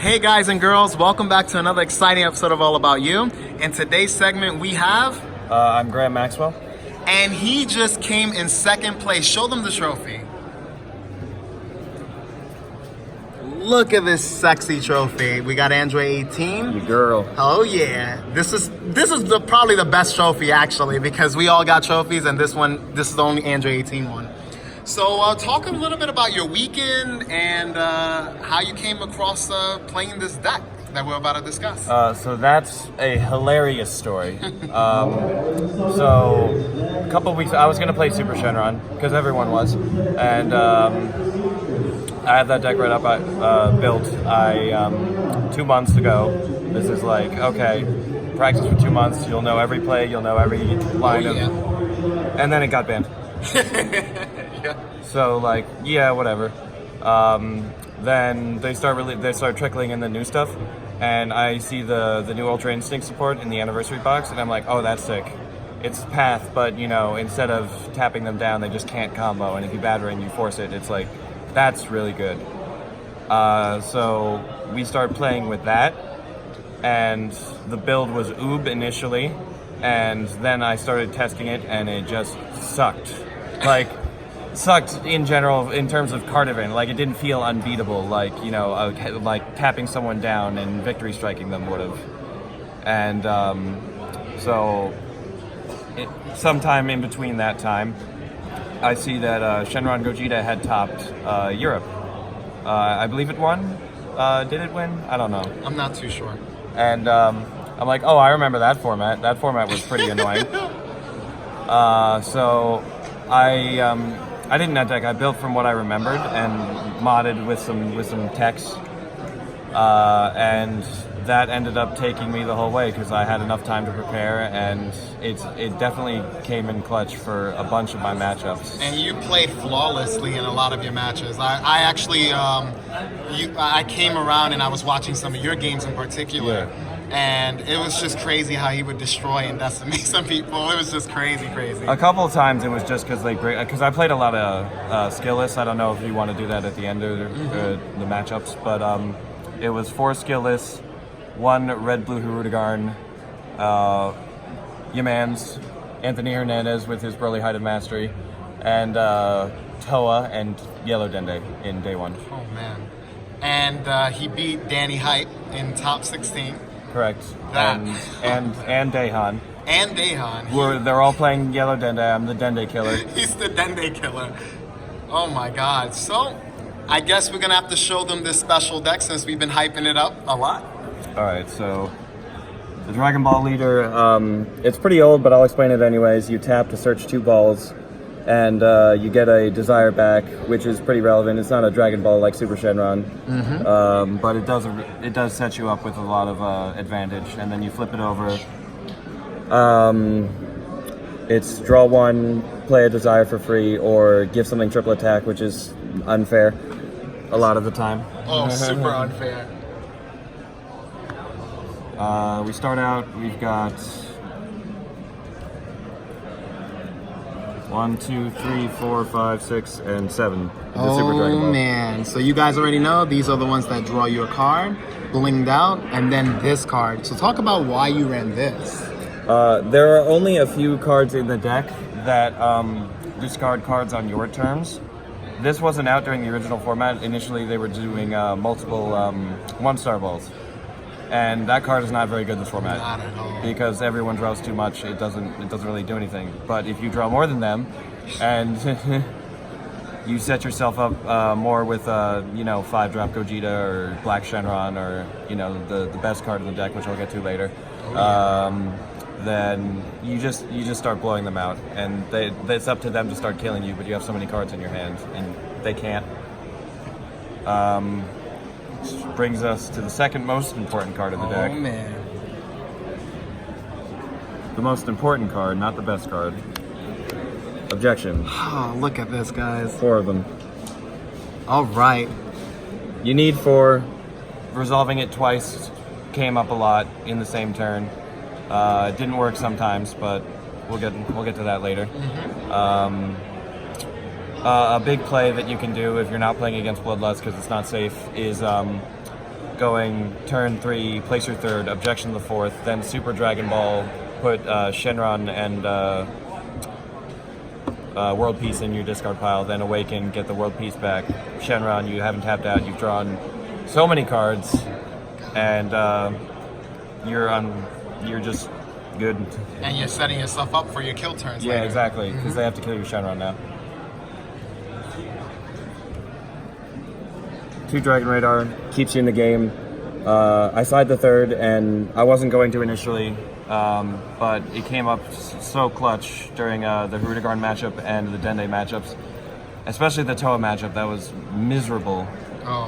Hey guys and girls, welcome back to another exciting episode of All About You. In today's segment we have... I'm Graham Maxwell. And he just came in second place. Show them the trophy. Look at this sexy trophy. We got Android 18. You girl. Oh yeah. This is probably the best trophy actually, because we all got trophies and this is the only Android 18 one. So talk a little bit about your weekend and how you came across playing this deck that we're about to discuss. So that's a hilarious story. So a couple of weeks, I was going to play Super Shenron, because everyone was. And I had that deck right up, built 2 months ago. This is like, okay, practice for 2 months, you'll know every play, you'll know every line of... And then it got banned. Yeah. So like, yeah, whatever. Then they start trickling in the new stuff, and I see the new Ultra Instinct support in the anniversary box, and I'm like, oh, that's sick. It's Path, but you know, instead of tapping them down, they just can't combo, and if you batter and you force it, it's like, that's really good. So we start playing with that, and the build was Oob initially, and then I started testing it, and it just sucked. Like, sucked in general in terms of card advantage. Like, it didn't feel unbeatable, like, you know, like tapping someone down and victory striking them would have. And so sometime in between that time, I see that Shenron Gogeta had topped Europe. I believe it won. Did it win? I don't know. I'm not too sure. And I'm like, oh, I remember that format. That format was pretty annoying. So I didn't net deck. I built from what I remembered and modded with some text, and that ended up taking me the whole way because I had enough time to prepare, and it definitely came in clutch for a bunch of my matchups. And you played flawlessly in a lot of your matches. I actually I came around and I was watching some of your games in particular. Yeah. And it was just crazy how he would destroy and decimate some people. It was just crazy. A couple of times it was just because I played a lot of skill-less. I don't know if you want to do that at the end of the matchups, but it was 4 skill-less, 1 red-blue Hirudegarn, Yamans, Anthony Hernandez with his Broly Height of Mastery, and Toa and Yellow Dende in day 1. Oh man. And he beat Danny Height in top 16. Correct. And Daehan. And Daehan. They're all playing Yellow Dende. I'm the Dende killer. He's the Dende killer. Oh my god. So, I guess we're going to have to show them this special deck since we've been hyping it up a lot. Alright, so the Dragon Ball leader, it's pretty old, but I'll explain it anyways. You tap to search 2 balls, and you get a desire back, which is pretty relevant. It's not a Dragon Ball like Super Shenron, but it does set you up with a lot of advantage. And then you flip it over. It's draw 1, play a desire for free, or give something triple attack, which is unfair a lot of the time. Oh, super unfair. We start out, we've got 1, 2, 3, 4, 5, 6, and 7. Oh man, so you guys already know these are the ones that draw you a card, blinged out, and then this card. So talk about why you ran this. There are only a few cards in the deck that discard cards on your terms. This wasn't out during the original format. Initially they were doing multiple 1-star balls. And that card is not very good this format. Not at all. Because everyone draws too much, it doesn't really do anything. But if you draw more than them, and you set yourself up more with 5-drop Gogeta or Black Shenron, or the best card in the deck, which I'll get to later. Then you just start blowing them out, and it's up to them to start killing you. But you have so many cards in your hand, and they can't. Which brings us to the second most important card of the deck. Oh man. The most important card, not the best card. Objection. Oh, look at this, guys. 4 of them. All right. You need 4. Resolving it twice came up a lot in the same turn. It didn't work sometimes, but we'll get to that later. A big play that you can do if you're not playing against Bloodlust because it's not safe is going turn 3, place your third, objection to the fourth, then Super Dragon Ball, put Shenron and World Peace in your discard pile, then awaken, get the World Peace back. Shenron, you haven't tapped out, you've drawn so many cards, and you're just good. And you're setting yourself up for your kill turns Yeah, later. exactly, because they have to kill your Shenron now. 2 Dragon Radar, keeps you in the game. I slide the third, and I wasn't going to initially, but it came up so clutch during the Rudigarn matchup and the Dende matchups, especially the Toa matchup that was miserable,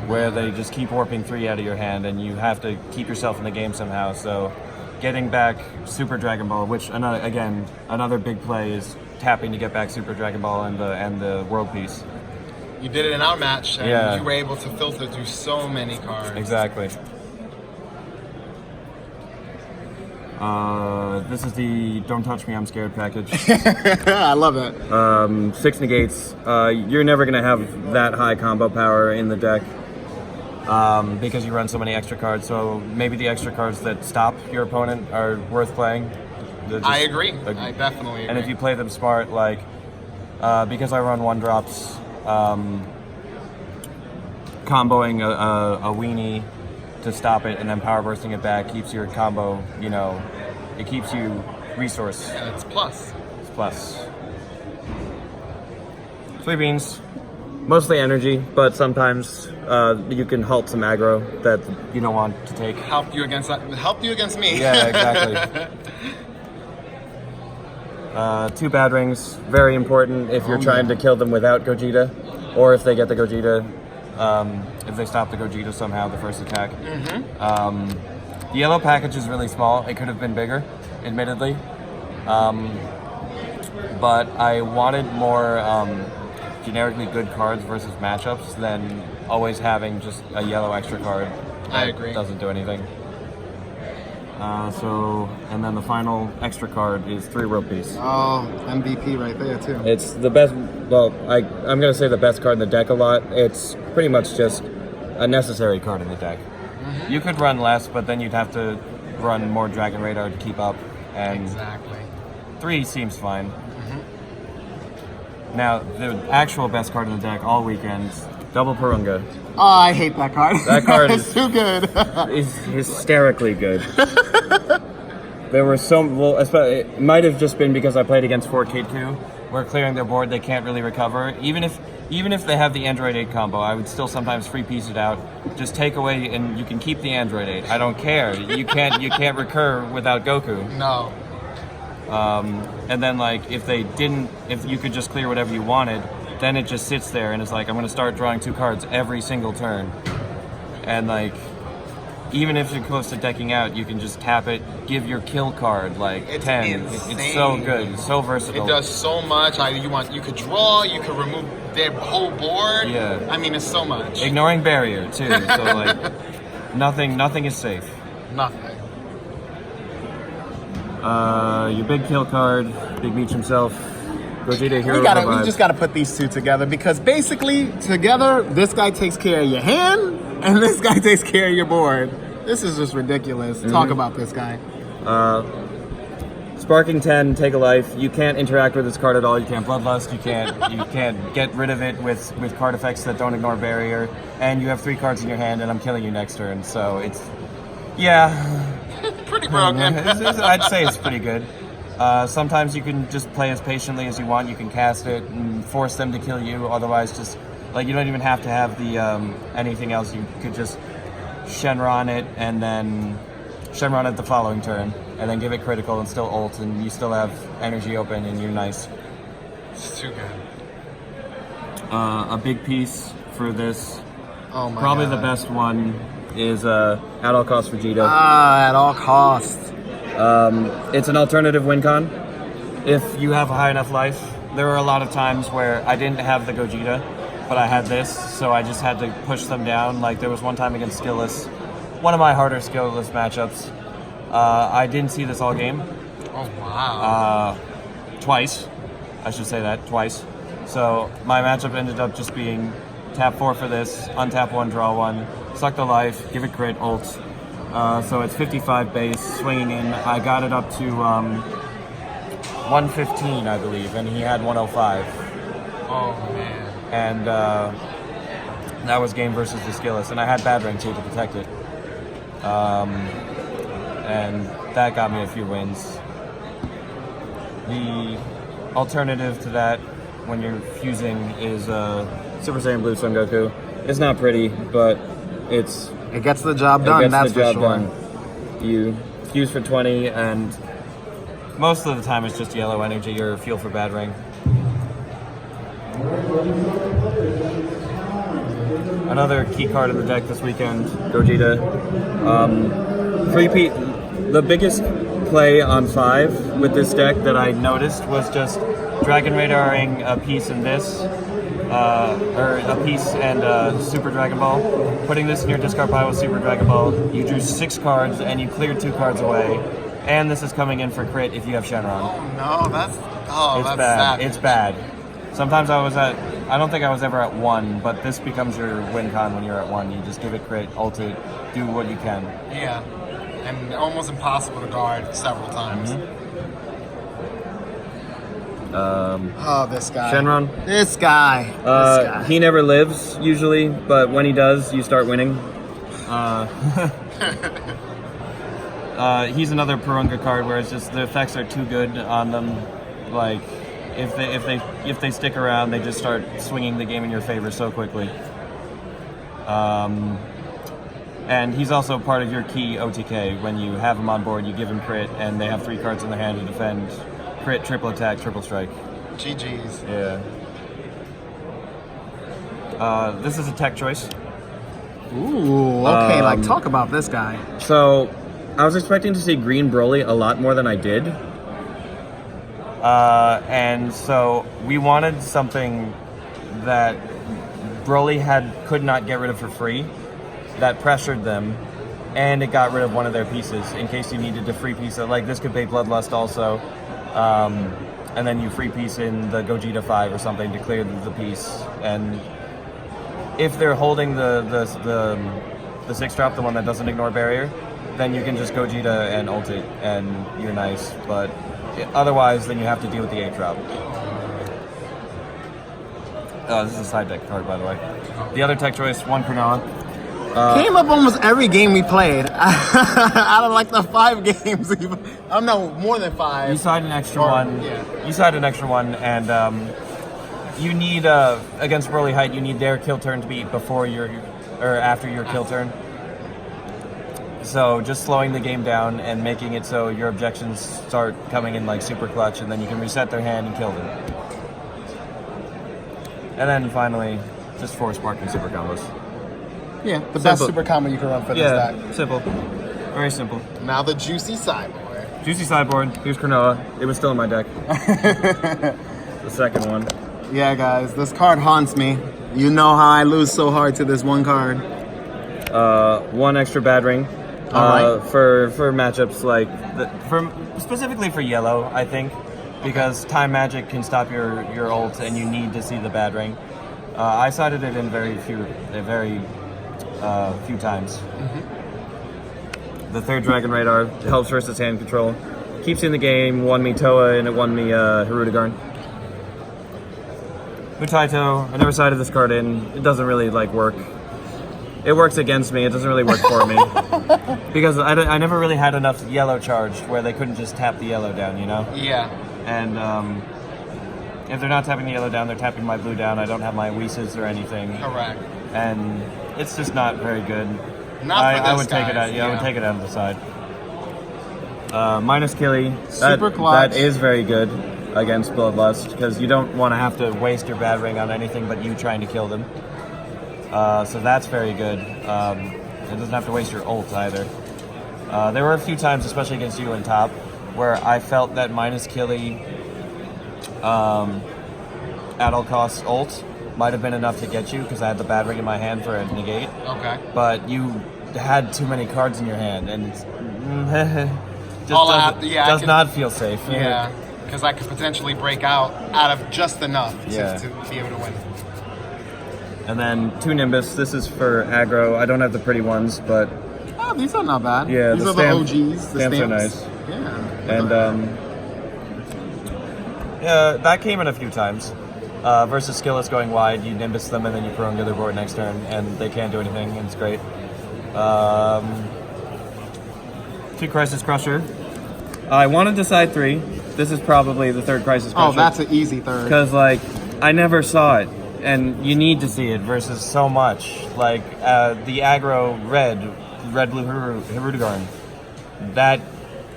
where they just keep warping 3 out of your hand, and you have to keep yourself in the game somehow. So getting back Super Dragon Ball, which another big play is tapping to get back Super Dragon Ball and the World Peace. You did it in our match, and you were able to filter through so many cards. Exactly. This is the Don't Touch Me, I'm Scared package. I love it. 6 negates. You're never going to have that high combo power in the deck because you run so many extra cards. So maybe the extra cards that stop your opponent are worth playing. I agree. I definitely agree. And if you play them smart, like, because I run 1-drops, comboing a weenie to stop it and then power bursting it back keeps your combo, it keeps you resource. And it's plus. It's plus. 3 beans, mostly energy, but sometimes you can halt some aggro that you don't want to take. Help you against me. Yeah, exactly. 2 bad rings, very important if you're trying to kill them without Gogeta, or if they get the Gogeta, if they stop the Gogeta somehow, the first attack. The yellow package is really small. It could have been bigger, admittedly. But I wanted more generically good cards versus matchups than always having just a yellow extra card. I agree. Doesn't do anything. And then the final extra card is 3 World Peace. Oh, MVP right there too. It's the best, well, I'm going to say the best card in the deck a lot. It's pretty much just a necessary card in the deck. You could run less, but then you'd have to run more Dragon Radar to keep up. And Exactly. 3 seems fine. Now, the actual best card in the deck all weekends, Double Purunga. Oh, I hate that card. That card is too good. Is hysterically good. There were it might have just been because I played against 4K2, where clearing their board they can't really recover. Even if they have the Android 8 combo, I would still sometimes free piece it out. Just take away and you can keep the Android 8. I don't care. You can't recur without Goku. No. And then if you could just clear whatever you wanted, then it just sits there and it's like, I'm going to start drawing 2 cards every single turn. And even if you're close to decking out, you can just tap it, give your kill card It's 10. insane. It's so good, it's so versatile. It does so much. You could draw, you could remove their whole board. Yeah. I mean, it's so much. Ignoring barrier too, so nothing is safe. Nothing. Your big kill card, Big Beach himself, Gogeta Hero We Revive. just gotta put these 2 together because basically together, this guy takes care of your hand and this guy takes care of your board. This is just ridiculous. Talk about this guy. Sparking 10, take a life. You can't interact with this card at all. You can't Bloodlust. You can't get rid of it with card effects that don't ignore barrier. And you have 3 cards in your hand, and I'm killing you next turn. So it's Pretty broken. I'd say it's pretty good. Sometimes you can just play as patiently as you want. You can cast it and force them to kill you. Otherwise, just you don't even have to have the anything else. You could just Shenron it and then Shenron it the following turn, and then give it critical and still ult, and you still have energy open, and you're nice. It's too good. A big piece for this, Oh my probably God. the best one, is At All Costs Vegeta. At all costs. It's an alternative win con. If you have a high enough life, there were a lot of times where I didn't have the Gogeta, but I had this, so I just had to push them down. Like there was one time against Skillless, one of my harder Skillless matchups. I didn't see this all game. Oh wow. Twice. I should say that, twice. So my matchup ended up just being tap 4 for this, untap 1, draw 1, Suck the Life, give it crit, ult. So it's 55 base, swinging in. I got it up to 115, I believe, and he had 105. Oh, man. And that was game versus the Skilless, and I had bad ring too to protect it. And that got me a few wins. The alternative to that, when you're fusing, is Super Saiyan Blue Son Goku. It's not pretty, but it gets the job done. That's for sure. You fuse for 20, and most of the time it's just yellow energy or fuel for bad ring. Another key card in the deck this weekend, Gogeta. The biggest play on 5 with this deck that I noticed was just Dragon Radaring a piece in this, or a piece and Super Dragon Ball. Putting this in your discard pile with Super Dragon Ball, you drew 6 cards and you cleared 2 cards away. And this is coming in for crit if you have Shenron. Oh no, that's bad. savage. It's bad. Sometimes I don't think I was ever at 1, but this becomes your win con when you're at 1. You just give it crit, ult it, do what you can. Yeah, and almost impossible to guard several times. This guy. Shenron. This guy. He never lives, usually, but when he does, you start winning. He's another Purunga card where it's just the effects are too good on them. Like, if they stick around, they just start swinging the game in your favor so quickly. And he's also part of your key OTK. When you have him on board, you give him crit, and they have 3 cards in their hand to defend. Crit, triple attack, triple strike. GG's. Yeah. This is a tech choice. Ooh, okay, talk about this guy. So, I was expecting to see green Broly a lot more than I did. And so we wanted something that Broly could not get rid of for free, that pressured them, and it got rid of one of their pieces in case you needed to free piece it. Like this could pay Bloodlust also, and then you free piece in the Gogeta 5 or something to clear the piece. And if they're holding the 6-drop, the one that doesn't ignore barrier, then you can just Gogeta and ult it, and you're nice. But otherwise, then you have to deal with the 8-drop. This is a side deck card, by the way. The other tech choice, 1 Cronoa. Came up almost every game we played. Out of the 5 games. No, more than 5. You side an extra one. Yeah. You side an extra one, and you need against Broly Height, you need their kill turn to be before or after your kill turn. So just slowing the game down and making it so your objections start coming in like super clutch, and then you can reset their hand and kill them. And then finally, just 4 Sparking super combos. Yeah, the best super combo you can run for this deck. Simple. Very simple. Now the juicy sideboard. Juicy sideboard. Here's Cronoa. It was still in my deck. The second one. Yeah, guys, this card haunts me. You know how I lose so hard to this one card. 1 extra bad ring. Right. For matchups specifically for yellow, I think, because time magic can stop your ult and you need to see the bad ring. I sided it in very few times. The 3rd Dragon Radar helps versus hand control, keeps you in the game. 1 me Toa and it 1 me Hirudegarn. Mutaito, I never sided this card in. It doesn't really work. It works against me. It doesn't really work for me. Because I never really had enough yellow charged where they couldn't just tap the yellow down, you know? Yeah. And if they're not tapping the yellow down, they're tapping my blue down. I don't have my Weeses or anything. Correct. And it's just not very good. I would take it out. Yeah, I would take it out of the side. Minus Killy. Super clutch. That is very good against Bloodlust because you don't want to have to waste your bad ring on anything but you trying to kill them. So that's very good. It doesn't have to waste your ult either. There were a few times, especially against you in top, where I felt that minus Killy at all costs ult might have been enough to get you because I had the bad ring in my hand for a negate. Okay. But you had too many cards in your hand and it's does not feel safe. Yeah, because I could potentially break out of just enough to be able to win. And then 2 Nimbus. This is for aggro. I don't have the pretty ones, but Oh, these are not bad. yeah, these the are stamp, the OGs. The stamps are stamps. nice. Yeah. And yeah, that came in a few times. Versus Skillets going wide, you Nimbus them and then you throw them to their board next turn, and they can't do anything, and it's great. 2 Crisis Crusher. I wanted to side 3. This is probably the 3rd Crisis Crusher. Oh, that's an easy 3rd. Because, like, I never saw it, and you need to see it versus so much. Like, the aggro red-blue Hirudegarn, that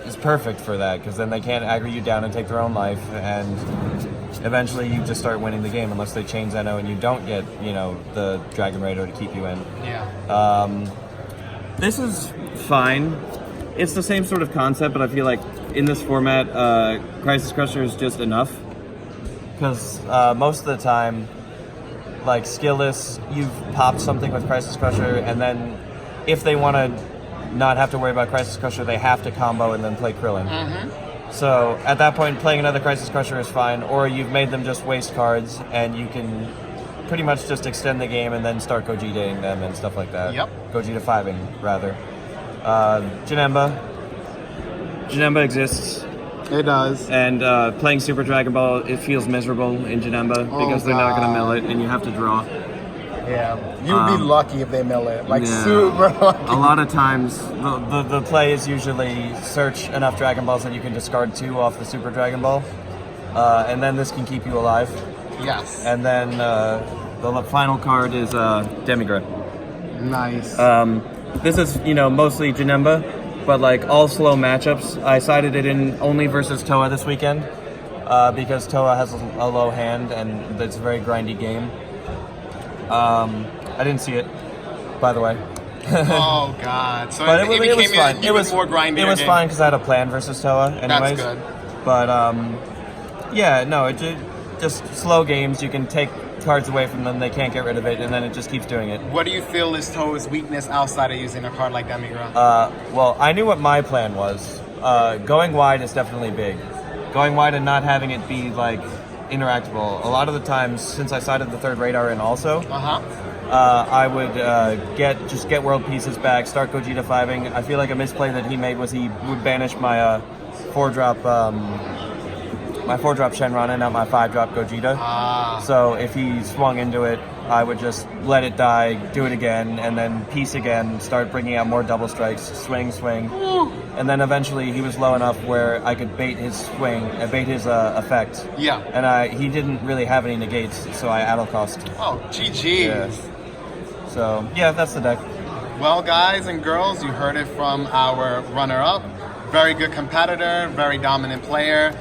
is perfect for that, because then they can't aggro you down and take their own life, and eventually you just start winning the game unless they chain Zeno and you don't get, you know, the Dragon Raider to keep you in. Yeah. This is fine. It's the same sort of concept, but I feel like in this format, Crisis Crusher is just enough. Because most of the time, like Skillless, you've popped something with Crisis Crusher, and then if they want to not have to worry about Crisis Crusher, they have to combo and then play Krillin. Mm-hmm. So at that point, playing another Crisis Crusher is fine, or you've made them just waste cards, and you can pretty much just extend the game and then start Gogetaing them and stuff like that. Yep. Gogeta 5ing, rather. Janemba. Janemba exists. It does. And playing Super Dragon Ball, it feels miserable in Janemba because they're not going to mill it, and you have to draw. Yeah, you'd be lucky if they mill it. Like, yeah. super lucky. A lot of times, the play is usually search enough Dragon Balls that you can discard 2 off the Super Dragon Ball, and then this can keep you alive. Yes. And then the final card is Demigra. Nice. This is, you know, mostly Janemba, but like all slow matchups. I sided it in only versus Toa this weekend because Toa has a low hand and it's a very grindy game. I didn't see it, by the way. Oh God! So but it became was fine. It was more grindy. It was fine because I had a plan versus Toa, anyways. That's good. But yeah, no, it just slow games. You can take cards away from them; they can't get rid of it, and then it just keeps doing it. What do you feel is Toa's weakness outside of using a card like Demigra? Well, I knew what my plan was. Going wide is definitely big. Going wide and not having it be like interactable. A lot of the times, since I sided the 3rd radar in also. I would get world pieces back, start Gogeta 5ing. I feel like a misplay that he made was he would banish my 4-drop Shenron and not my 5-drop Gogeta. So if he swung into it, I would just let it die, do it again, and then piece again, start bringing out more double strikes, swing, and then eventually he was low enough where I could bait his swing, bait his effect. Yeah. And he didn't really have any negates, so I addle cost. Oh, GG. Yeah. So yeah, that's the deck. Well, guys and girls, you heard it from our runner-up. Very good competitor, very dominant player.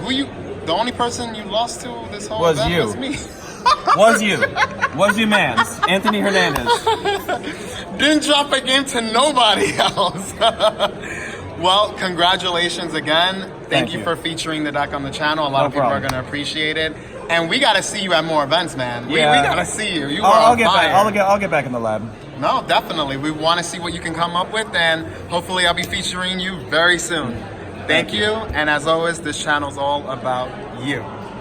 The only person you lost to this whole Was event you. was me. Was you mans, Anthony Hernandez. Didn't drop a game to nobody else. Well, congratulations again. Thank you for featuring the deck on the channel. A lot of people are going to appreciate it. And we got to see you at more events, man. We got to see you. I'll get back in the lab. No, definitely. We want to see what you can come up with, and hopefully I'll be featuring you very soon. Thank you. And as always, this channel's all about you.